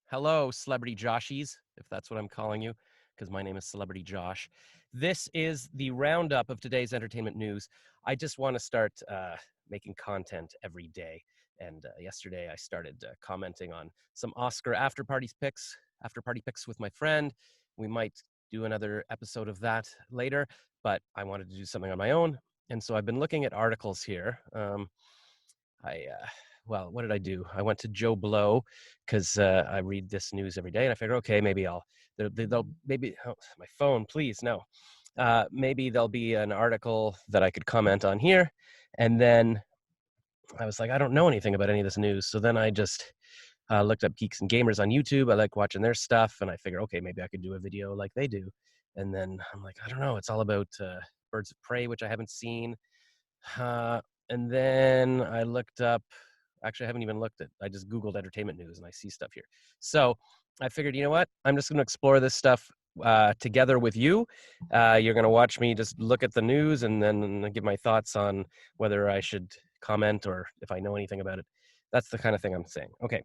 Hello, Celebrity Joshies, if that's what I'm calling you, because my name is Celebrity Josh. This is the roundup of today's entertainment news. I just want to start making content every day. And yesterday I started commenting on some Oscar after party picks with my friend. We might do another episode of that later, but I wanted to do something on my own. And so I've been looking at articles here. Well, what did I do? I went to Joe Blow because I read this news every day, and I figured, okay, maybe they'll maybe oh, my phone, please, no. Maybe there'll be an article that I could comment on here, and then I was like, I don't know anything about any of this news, so then I just looked up Geeks and Gamers on YouTube. I like watching their stuff, and I figure, okay, maybe I could do a video like they do. And then I'm like, I don't know, it's all about Birds of Prey, which I haven't seen. Uh, and then I looked up, actually, I haven't even looked at, I just Googled entertainment news and I see stuff here. So I figured, you know what? I'm just going to explore this stuff together with you. You're going to watch me just look at the news and then give my thoughts on whether I should comment or if I know anything about it. That's the kind of thing I'm saying. Okay.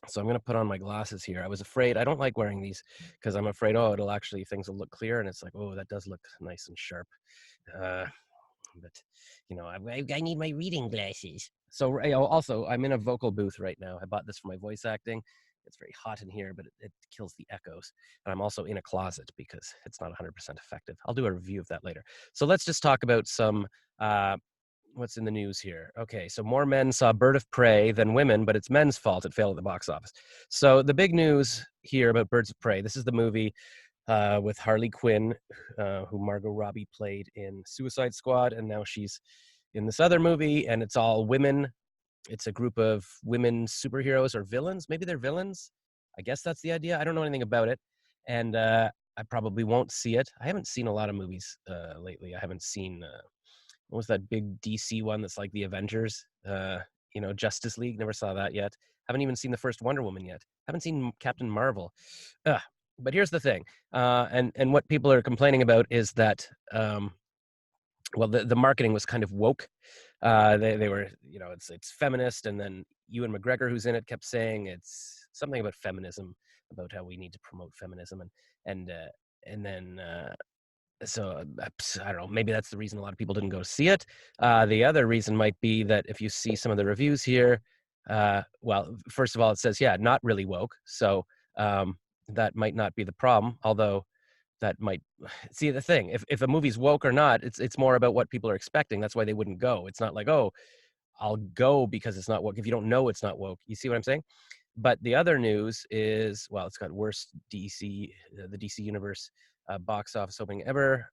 So I'm going to put on my glasses here. I was afraid, I don't like wearing these because I'm afraid, oh, things will look clear. And it's like, oh, that does look nice and sharp. Uh, but I need my reading glasses. So also I'm in a vocal booth right now. I bought this for my voice acting. It's very hot in here, but it kills the echoes. And I'm also in a closet because it's not 100% effective. I'll do a review of that later. So let's just talk about some what's in the news here. Okay, so more men saw Bird of Prey than women, but it's men's fault it failed at the box office. So the big news here about Birds of Prey, this is the movie with Harley Quinn, who Margot Robbie played in Suicide Squad, and now she's in this other movie, and it's all women. It's a group of women superheroes or villains. Maybe they're villains. I guess that's the idea. I don't know anything about it, and I probably won't see it. I haven't seen a lot of movies lately. I haven't seen what was that big DC one that's like the Avengers? Justice League. Never saw that yet. Haven't even seen the first Wonder Woman yet. Haven't seen Captain Marvel. Ugh. But here's the thing, and what people are complaining about is that the marketing was kind of woke. They were, it's feminist, and then Ewan McGregor, who's in it, kept saying it's something about feminism, about how we need to promote feminism, and then so I don't know, maybe that's the reason a lot of people didn't go see it. The other reason might be that if you see some of the reviews here, well, first of all, it says, yeah, not really woke. So that might not be the problem, although that might see the thing. If a movie's woke or not, it's more about what people are expecting. That's why they wouldn't go. It's not like, oh, I'll go because it's not woke. If you don't know it's not woke, you see what I'm saying? But the other news is, well, it's got worst the DC universe box office opening ever,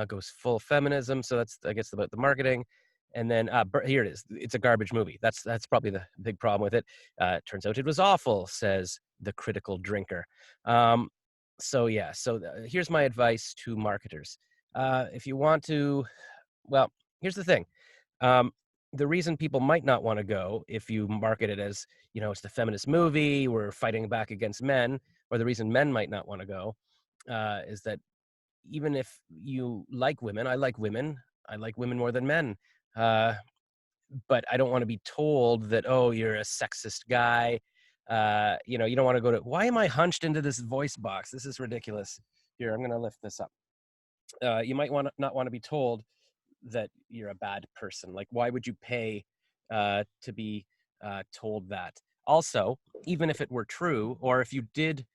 goes full feminism. So that's, I guess, about the marketing. And then here it is. It's a garbage movie. That's probably the big problem with it. Turns out it was awful, says the critical drinker. So yeah, so here's my advice to marketers. If you want to, well, here's the thing. The reason people might not want to go if you market it as, it's the feminist movie, we're fighting back against men, or the reason men might not want to go is that even if you like women, I like women more than men. But I don't want to be told that, oh, you're a sexist guy. You don't want to go to, why am I hunched into this voice box? This is ridiculous. Here, I'm going to lift this up. You might not want to be told that you're a bad person. Like, why would you pay to be told that? Also, even if it were true, or if you did,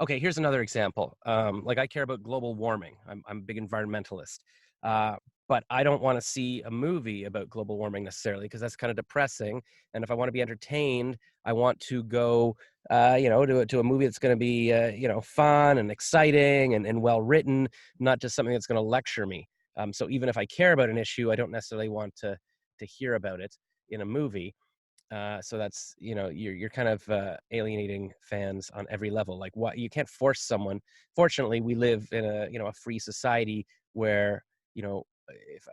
okay, here's another example. Like, I care about global warming. I'm a big environmentalist. But I don't want to see a movie about global warming necessarily because that's kind of depressing. And if I want to be entertained, I want to go, to a movie that's going to be, fun and exciting and well written, not just something that's going to lecture me. So even if I care about an issue, I don't necessarily want to hear about it in a movie. So that's, you're kind of alienating fans on every level. Like, what, you can't force someone. Fortunately, we live in a free society where,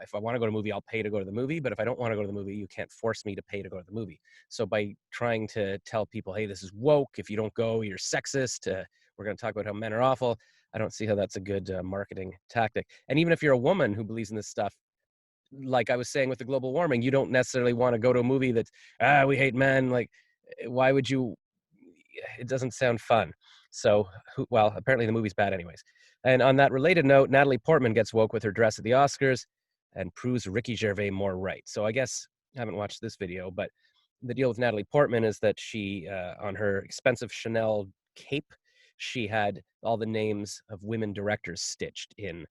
if I want to go to a movie, I'll pay to go to the movie. But if I don't want to go to the movie, you can't force me to pay to go to the movie. So by trying to tell people, hey, this is woke, if you don't go, you're sexist, we're going to talk about how men are awful, I don't see how that's a good marketing tactic. And even if you're a woman who believes in this stuff, like I was saying with the global warming, you don't necessarily want to go to a movie that's, we hate men. Like, why would you, it doesn't sound fun. So, well, apparently the movie's bad anyways. And on that related note, Natalie Portman gets woke with her dress at the Oscars and proves Ricky Gervais more right. So I guess I haven't watched this video, but the deal with Natalie Portman is that she, on her expensive Chanel cape, she had all the names of women directors stitched in,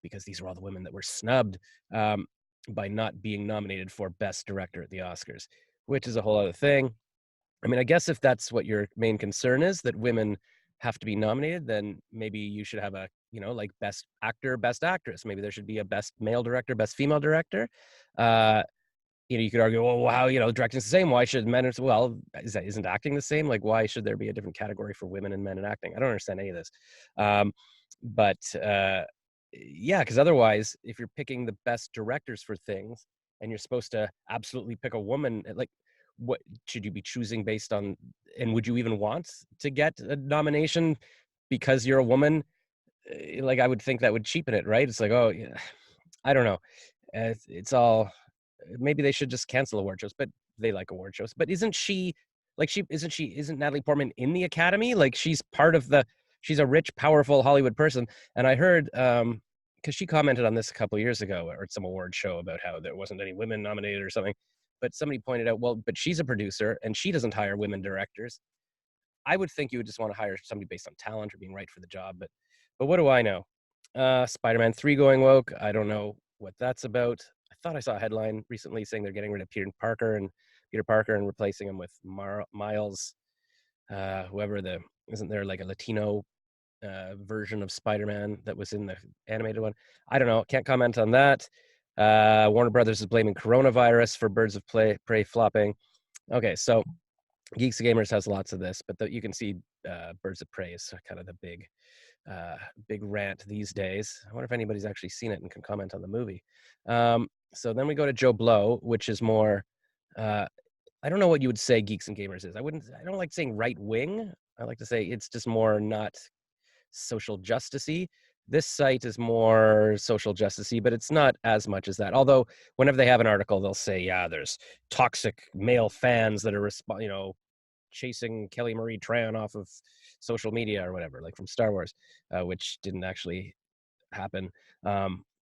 because these were all the women that were snubbed by not being nominated for Best Director at the Oscars, which is a whole other thing. I mean, I guess if that's what your main concern is, that women have to be nominated, then maybe you should have a, like Best Actor, Best Actress. Maybe there should be a Best Male Director, Best Female Director. Uh, you could argue, well, how, directing's the same. Why should men? Well, isn't acting the same? Like, why should there be a different category for women and men in acting? I don't understand any of this. But yeah, because otherwise, if you're picking the best directors for things, and you're supposed to absolutely pick a woman, like, what should you be choosing based on? And would you even want to get a nomination because you're a woman? Like, I would think that would cheapen it, right? It's like, oh, yeah, I don't know. It's all, maybe they should just cancel award shows, but they like award shows. But isn't Natalie Portman in the Academy? Like, she's part of she's a rich, powerful Hollywood person. And I heard, because she commented on this a couple of years ago or at some award show about how there wasn't any women nominated or something. But somebody pointed out, well, but she's a producer and she doesn't hire women directors. I would think you would just want to hire somebody based on talent or being right for the job. But what do I know? Spider-Man 3 going woke. I don't know what that's about. I thought I saw a headline recently saying they're getting rid of Peter Parker and replacing him with Miles, isn't there like a Latino version of Spider-Man that was in the animated one? I don't know. Can't comment on that. Warner Brothers is blaming coronavirus for Birds of Prey flopping. Okay, so Geeks and Gamers has lots of this, but you can see Birds of Prey is kind of the big rant these days. I wonder if anybody's actually seen it and can comment on the movie. So then we go to Joe Blow, which is more, I don't know what you would say Geeks and Gamers is. I don't like saying right wing. I like to say it's just more not social justicey. This site is more social justicey, but it's not as much as that. Although whenever they have an article, they'll say, yeah, there's toxic male fans that are chasing Kelly Marie Tran off of social media or whatever, like from Star Wars, which didn't actually happen.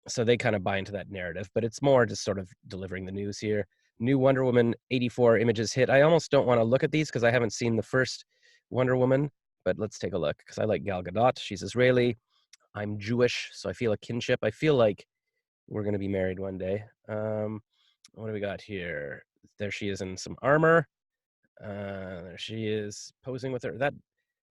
So they kind of buy into that narrative, but it's more just sort of delivering the news here. New Wonder Woman 84 images hit. I almost don't want to look at these because I haven't seen the first Wonder Woman, but let's take a look because I like Gal Gadot. She's Israeli. I'm Jewish, so I feel a kinship. I feel like we're going to be married one day. What do we got here? There she is in some armor. There she is posing with her.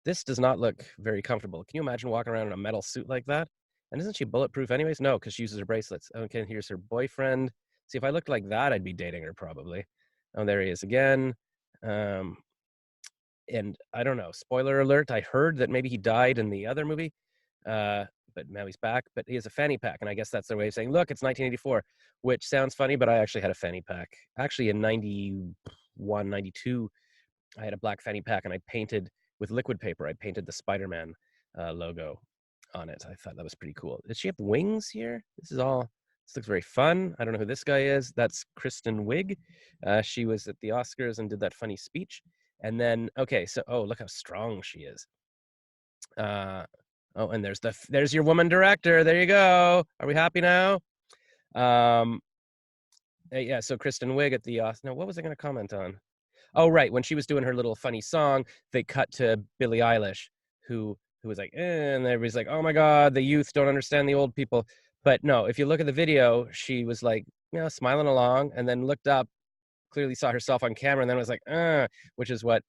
This does not look very comfortable. Can you imagine walking around in a metal suit like that? And isn't she bulletproof anyways? No, because she uses her bracelets. Okay, here's her boyfriend. See, if I looked like that, I'd be dating her probably. Oh, there he is again. And I don't know. Spoiler alert. I heard that maybe he died in the other movie, but now he's back. But he has a fanny pack, and I guess that's their way of saying, look, it's 1984, which sounds funny, but I actually had a fanny pack. Actually, in 91, 92, I had a black fanny pack, and I painted with liquid paper. I painted the Spider-Man logo on it. I thought that was pretty cool. Does she have wings here? This looks very fun. I don't know who this guy is. That's Kristen Wiig. She was at the Oscars and did that funny speech. And then, okay, so, oh, look how strong she is. Oh, and there's your woman director. There you go. Are we happy now? Yeah, so Kristen Wiig at the Oscars. No, what was I going to comment on? Oh, right. When she was doing her little funny song, they cut to Billie Eilish, who was like, and everybody's like, oh my God, the youth don't understand the old people. But no, if you look at the video, she was like, smiling along and then looked up, clearly saw herself on camera and then was like, which is what,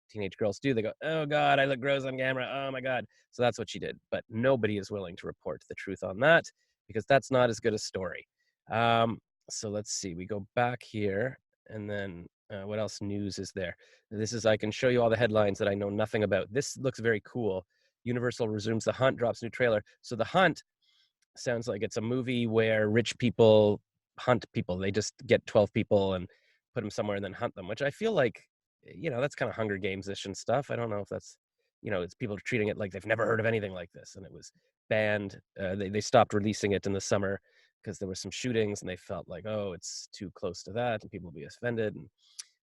teenage girls do. They go, oh God, I look gross on camera. Oh my God. So that's what she did. But nobody is willing to report the truth on that because that's not as good a story. So let's see, we go back here and then what else news is there? I can show you all the headlines that I know nothing about. This looks very cool. Universal resumes The Hunt, drops new trailer. So The Hunt sounds like it's a movie where rich people hunt people. They just get 12 people and put them somewhere and then hunt them, which I feel like, that's kind of Hunger Games-ish and stuff. I don't know if that's, it's people treating it like they've never heard of anything like this. And it was banned. They stopped releasing it in the summer because there were some shootings and they felt like, oh, it's too close to that and people will be offended.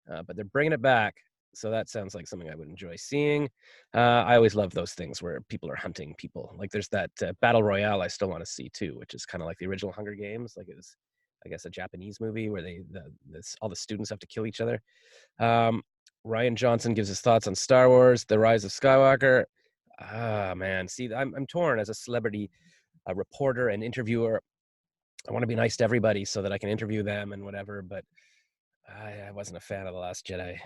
But they're bringing it back. So that sounds like something I would enjoy seeing. I always love those things where people are hunting people. Like there's that Battle Royale I still want to see too, which is kind of like the original Hunger Games. Like it was, I guess, a Japanese movie where all the students have to kill each other. Ryan Johnson gives his thoughts on Star Wars: The Rise of Skywalker. Ah, man, see, I'm torn as a celebrity, a reporter, and interviewer. I want to be nice to everybody so that I can interview them and whatever, but I wasn't a fan of The Last Jedi.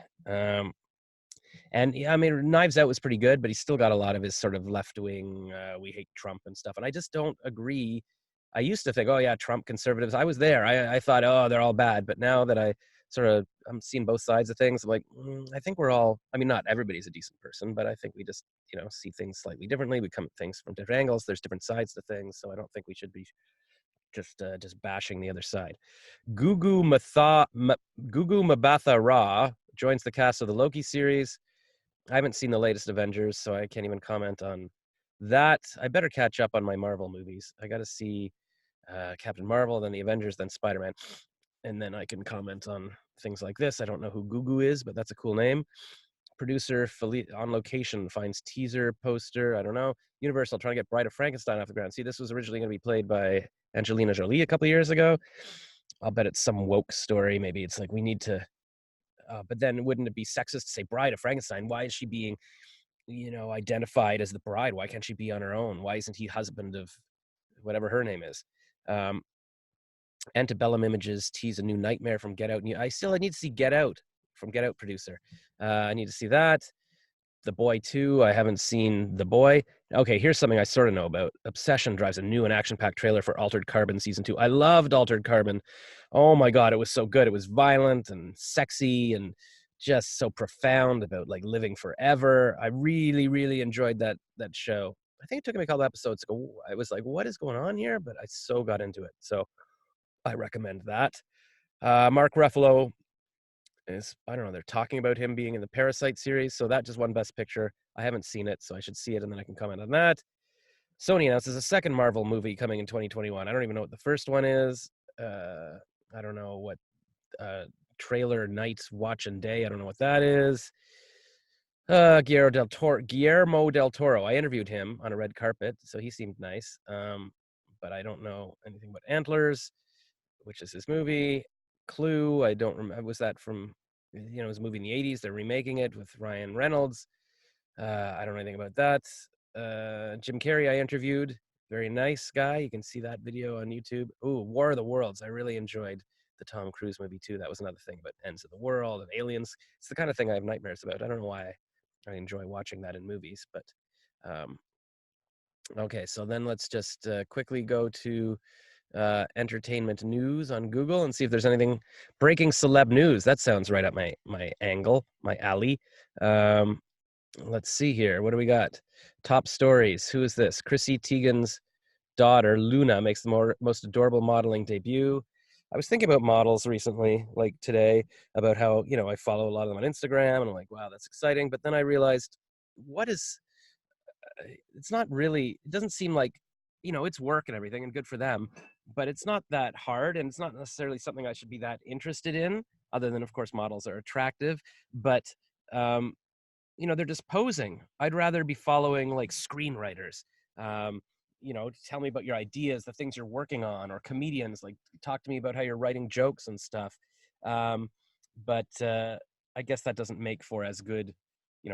And yeah, I mean, Knives Out was pretty good, but he's still got a lot of his sort of left wing, we hate Trump and stuff. And I just don't agree. I used to think, oh yeah, Trump conservatives. I was there. I thought, oh, they're all bad. But now that I'm seeing both sides of things, I'm like, I think we're all. I mean, not everybody's a decent person, but I think we just see things slightly differently. We come at things from different angles. There's different sides to things, so I don't think we should be just bashing the other side. Gugu Mbatha Raw joins the cast of the Loki series. I haven't seen the latest Avengers, so I can't even comment on that. I better catch up on my Marvel movies. I got to see Captain Marvel, then the Avengers, then Spider-Man, and then I can comment on things like this. I don't know who Gugu is, but that's a cool name. Producer on location finds teaser poster. I don't know. Universal trying to get Bride of Frankenstein off the ground. See, this was originally going to be played by Angelina Jolie a couple years ago. I'll bet it's some woke story. Maybe it's like we need to. But then wouldn't it be sexist to say Bride of Frankenstein? Why is she being, identified as the bride? Why can't she be on her own? Why isn't he husband of whatever her name is? Antebellum Images tease a new Nightmare from Get Out. I need to see Get Out from Get Out producer. I need to see that. The Boy 2, I haven't seen The Boy. Okay, here's something I sort of know about. Obsession drives a new and action-packed trailer for Altered Carbon Season 2. I loved Altered Carbon. Oh my God, it was so good. It was violent and sexy and just so profound about like living forever. I really, really enjoyed that show. I think it took me a couple episodes to go. I was like, what is going on here? But I so got into it. So I recommend that. Mark Ruffalo I don't know, they're talking about him being in the Parasite series, so that just won Best Picture. I haven't seen it, so I should see it and then I can comment on that. Sony announces a second Marvel movie coming in 2021. I don't even know what the first one is. I don't know what trailer night watch and day. I don't know what that is. Guillermo del Toro. I interviewed him on a red carpet, so he seemed nice. But I don't know anything about Antlers, which is his movie. Clue, I don't remember. Was that from, it was a movie in the 80s. They're remaking it with Ryan Reynolds. I don't know anything about that. Jim Carrey, I interviewed. Very nice guy. You can see that video on YouTube. Ooh, War of the Worlds. I really enjoyed the Tom Cruise movie too. That was another thing, but Ends of the World and Aliens. It's the kind of thing I have nightmares about. I don't know why I enjoy watching that in movies, but okay, so then let's just quickly go to entertainment news on Google and see if there's anything breaking celeb news. That sounds right up my angle, my alley. Let's see here. What do we got? Top stories. Who is this? Chrissy Teigen's daughter, Luna, makes the most adorable modeling debut. I was thinking about models recently, like today, about how, I follow a lot of them on Instagram, and I'm like, wow, that's exciting. But then I realized, it's not really, it doesn't seem like, it's work and everything and good for them, but it's not that hard, and it's not necessarily something I should be that interested in, other than, of course, models are attractive. But they're just posing. I'd rather be following like screenwriters, tell me about your ideas, the things you're working on, or comedians, like talk to me about how you're writing jokes and stuff. But I guess that doesn't make for as good,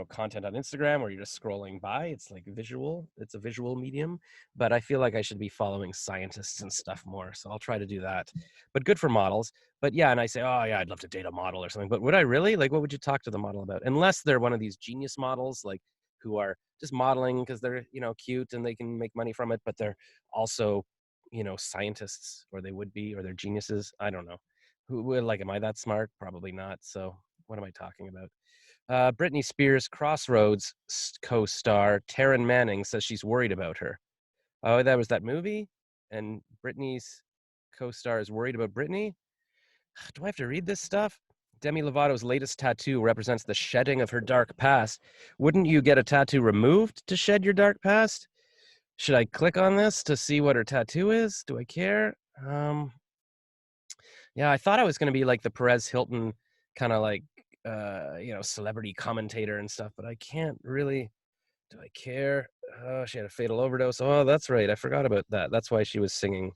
content on Instagram where you're just scrolling by. It's like it's a visual medium, but I feel like I should be following scientists and stuff more. So I'll try to do that, but good for models. But yeah, and I say, oh yeah, I'd love to date a model or something, but would I really? Like, what would you talk to the model about? Unless they're one of these genius models, like who are just modeling because they're, cute and they can make money from it, but they're also, scientists, or they would be, or they're geniuses. I don't know. Am I that smart? Probably not. So what am I talking about? Britney Spears' Crossroads co-star Taryn Manning says she's worried about her. Oh, that was that movie? And Britney's co-star is worried about Britney? Do I have to read this stuff? Demi Lovato's latest tattoo represents the shedding of her dark past. Wouldn't you get a tattoo removed to shed your dark past? Should I click on this to see what her tattoo is? Do I care? Yeah, I thought I was going to be like the Perez Hilton kind of like celebrity commentator and stuff, but I can't really. Do I care? Oh, she had a fatal overdose. Oh, that's right. I forgot about that. That's why she was singing.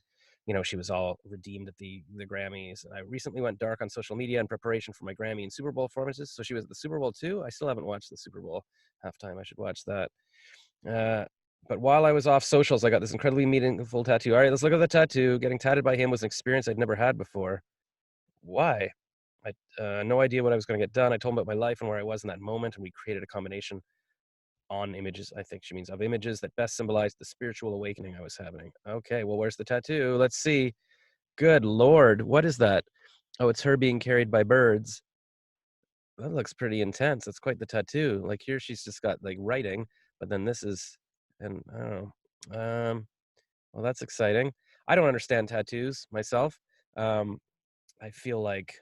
She was all redeemed at the Grammys. I recently went dark on social media in preparation for my Grammy and Super Bowl performances. So she was at the Super Bowl too. I still haven't watched the Super Bowl halftime. I should watch that. Uh, but while I was off socials, I got this incredibly meaningful tattoo. All right, let's look at the tattoo. Getting tatted by him was an experience I'd never had before. Why? I no idea what I was going to get done. I told him about my life and where I was in that moment, and we created a combination on images. I think she means of images that best symbolized the spiritual awakening I was having. Okay, well, where's the tattoo? Let's see. Good Lord, what is that? Oh, it's her being carried by birds. That looks pretty intense. It's quite the tattoo. Like here, she's just got like writing, but then this is, and I don't know. Well, that's exciting. I don't understand tattoos myself. Um, I feel like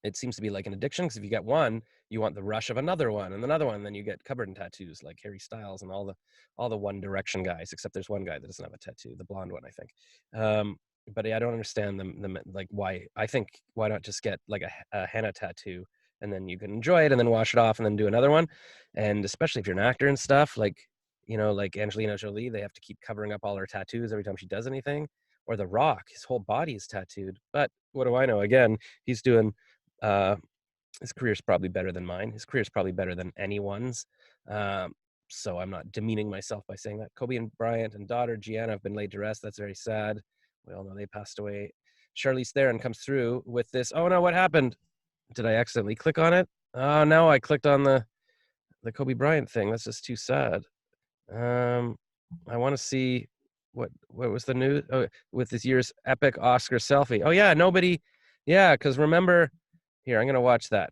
it seems to be like an addiction because if you get one, you want the rush of another one and another one, and then you get covered in tattoos like Harry Styles and all the One Direction guys, except there's one guy that doesn't have a tattoo, the blonde one, I think. But yeah, I don't understand them like why. I think why not just get like a henna tattoo and then you can enjoy it and then wash it off and then do another one. And especially if you're an actor and stuff, like like Angelina Jolie, they have to keep covering up all her tattoos every time she does anything. Or The Rock, his whole body is tattooed. But what do I know? Again, he's doing uh, his career's probably better than mine. His career's probably better than anyone's. Um, so I'm not demeaning myself by saying that. Kobe and Bryant and daughter Gianna have been laid to rest. That's very sad. We all know they passed away. Charlize Theron comes through with this. Oh no, what happened? Did I accidentally click on it? Oh no, I clicked on the Kobe Bryant thing. That's just too sad. I want to see what was the news with this year's epic Oscar selfie. Oh yeah, nobody. Yeah, because remember, here I'm gonna watch that.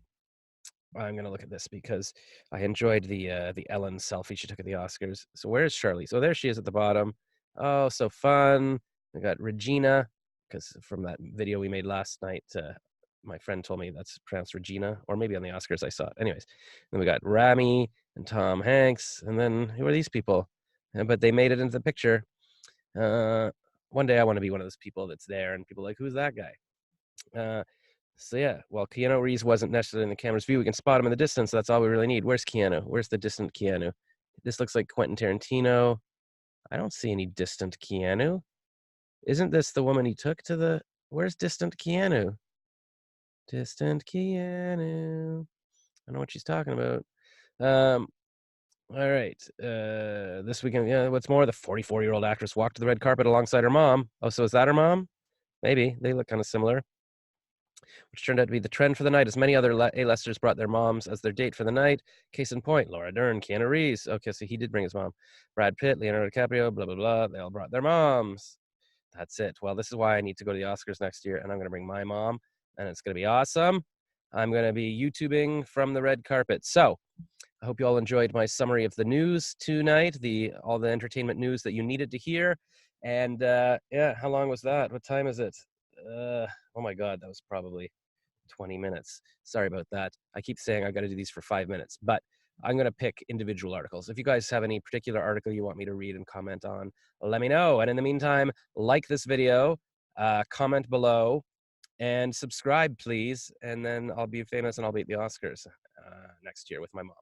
I'm gonna look at this because I enjoyed the Ellen selfie she took at the Oscars. So where's Charlie? So there she is at the bottom. Oh, so fun. We got Regina because from that video we made last night, my friend told me that's pronounced Regina, or maybe on the Oscars I saw it. Anyways, then we got Rami and Tom Hanks, and then who are these people? But they made it into the picture. Uh, One day I want to be one of those people that's there, and people are like, who's that guy? So yeah, well, Keanu Reeves wasn't necessarily in the camera's view. We can spot him in the distance. So that's all we really need. Where's Keanu? Where's the distant Keanu? This looks like Quentin Tarantino. I don't see any distant Keanu. Isn't this the woman he took to the? Where's distant Keanu? Distant Keanu. I know what she's talking about. All right. This weekend, yeah. What's more, the 44-year-old actress walked to the red carpet alongside her mom. Oh, so is that her mom? Maybe they look kind of similar. Which turned out to be the trend for the night, as many other A-listers brought their moms as their date for the night. Case in point, Laura Dern, Keanu Reeves. Okay, so he did bring his mom. Brad Pitt, Leonardo DiCaprio, blah, blah, blah. They all brought their moms. That's it. Well, this is why I need to go to the Oscars next year, and I'm going to bring my mom, and it's going to be awesome. I'm going to be YouTubing from the red carpet. So I hope you all enjoyed my summary of the news tonight, all the entertainment news that you needed to hear. And yeah, how long was that? What time is it? Oh my God, that was probably 20 minutes. Sorry about that. I keep saying I got to do these for 5 minutes, but I'm going to pick individual articles. If you guys have any particular article you want me to read and comment on, let me know. And in the meantime, like this video, comment below, and subscribe, please. And then I'll be famous and I'll be at the Oscars next year with my mom.